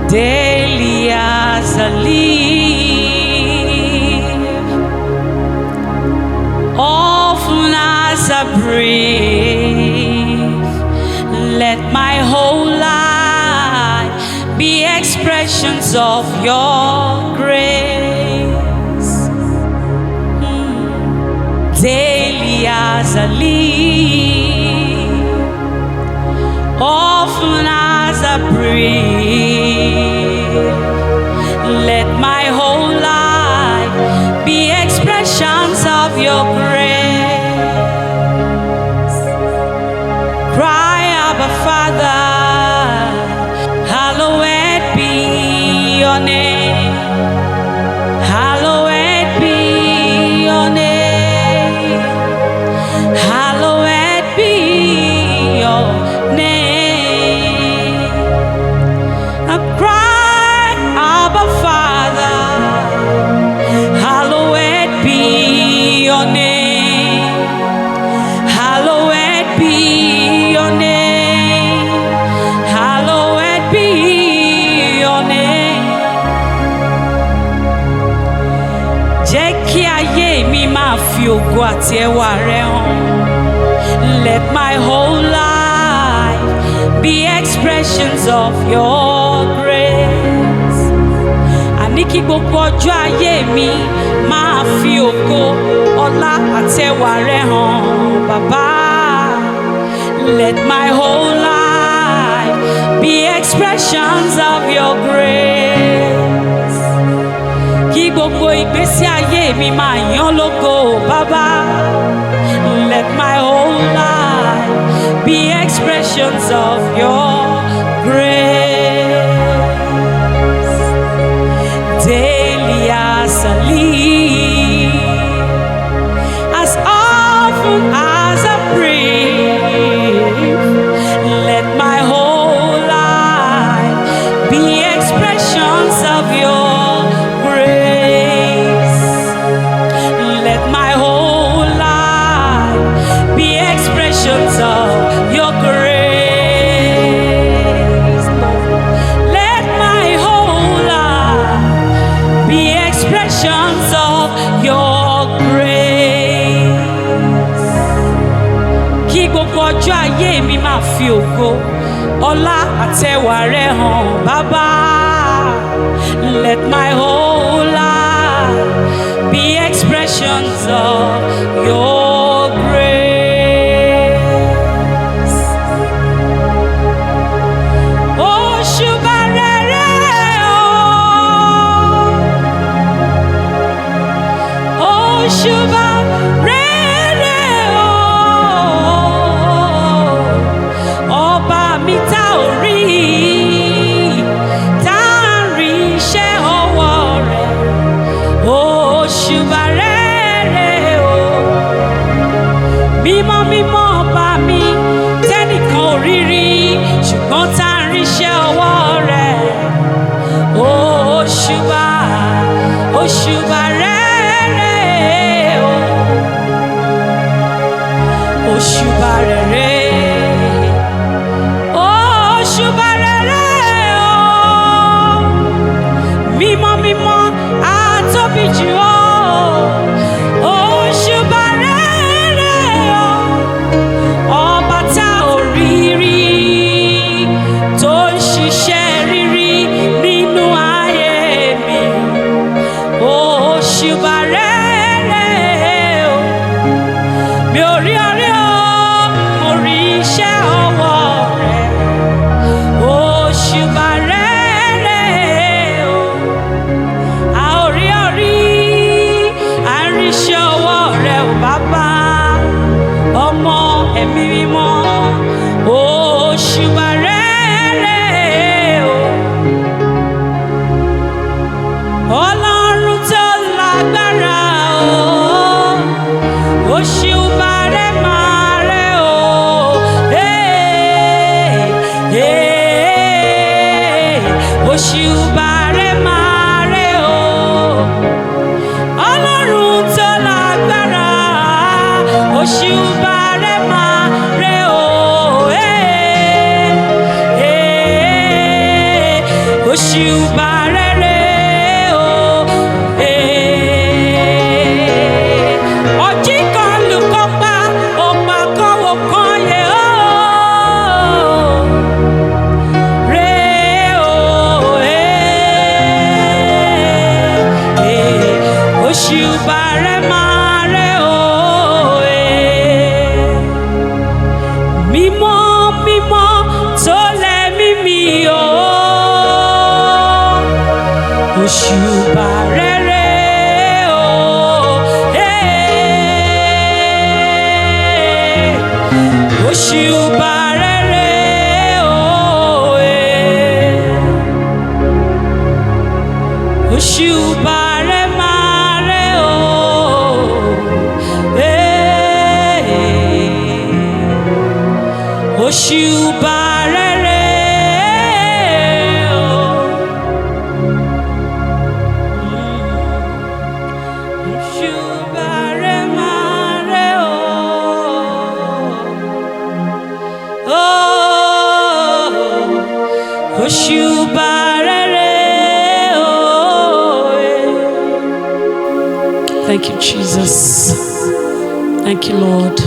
daily as I live, often as I breathe, let my whole life be expressions of your grace. Daily as I live, often as I breathe, let my whole life be expressions of your grace. Cry, Abba Father, hallowed be your name. Hallowed be your name. Hallowed be your name. I cry, Abba Father, hallowed be your name. Hallowed be your name. Hallowed be your name. Jẹ́ kí ayé mi máa fi ògo àti ẹwà rẹ hàn. Let my whole life be expressions of your grace. Àní kí gbogbo ọjọ́ ayé mi máa fi ògo, ọlá àti ẹwà rẹ hàn, Bàbá. Let my whole life be expressions of your grace. Kí gbogbo ìgbésí ayé mi máa yán lógo, Bàbá. Let my whole life be expressions of your grace. Daily as I live, as often as I breathe, let my whole life be expressions of your grace. Let my whole life be expressions of your grace. Let my whole life be expressions of your grace. Kí gbogbo ọjọ́ ayé mi máa fi ògo, ọlá àtẹwà rẹ hàn, Bàbá. Let my whole life be expressions of your grace. Osuba rere o, Osuba rere o, ọba mi tá ò rí, tá à ń rí iṣẹ́ ọwọ́ rẹ̀. Osuba rere o, mímọ́ mímọ́ ọba mi tẹ́nìkan ò rí rí, ṣùgbọ́n tá à ń rí iṣẹ́ ọwọ́ rẹ̀. Osuba, Osuba rere o, Osuba rere, Osuba rere o, mímọ́ mímọ́ àtóbi jù ọ́. Osuba rere o, ọba tá ò rí rí, tó ń ṣiṣẹ́ rírí nínú ayé mi. Osuba rere o, mi ò rí ọrí o, mo rí iṣẹ́ ọwọ́ rẹ̀. Osuba rere o, a ò rí ọrí, à ń rí iṣẹ́ ọwọ́ rẹ̀ o, Bàbá, Ọmọ, Ẹ̀mí Mímọ́. Osuba rere o, Ọlọ́run tó lágbára o, Osuba rẹ̀ máa rẹ̀ o. Osuba rẹ̀ máa rẹ̀ o, Ọlọ́run tó lágbára. Osuba rẹ̀ máa rẹ̀ o. Osuba òṣùbà rere o, òṣùbà rere o, òṣùbà rẹ máa rẹ o, òṣùbà rere o, òṣùbà rẹ máa rẹ o, òṣùbà rere o. Thank you, Jesus. Thank you, Lord.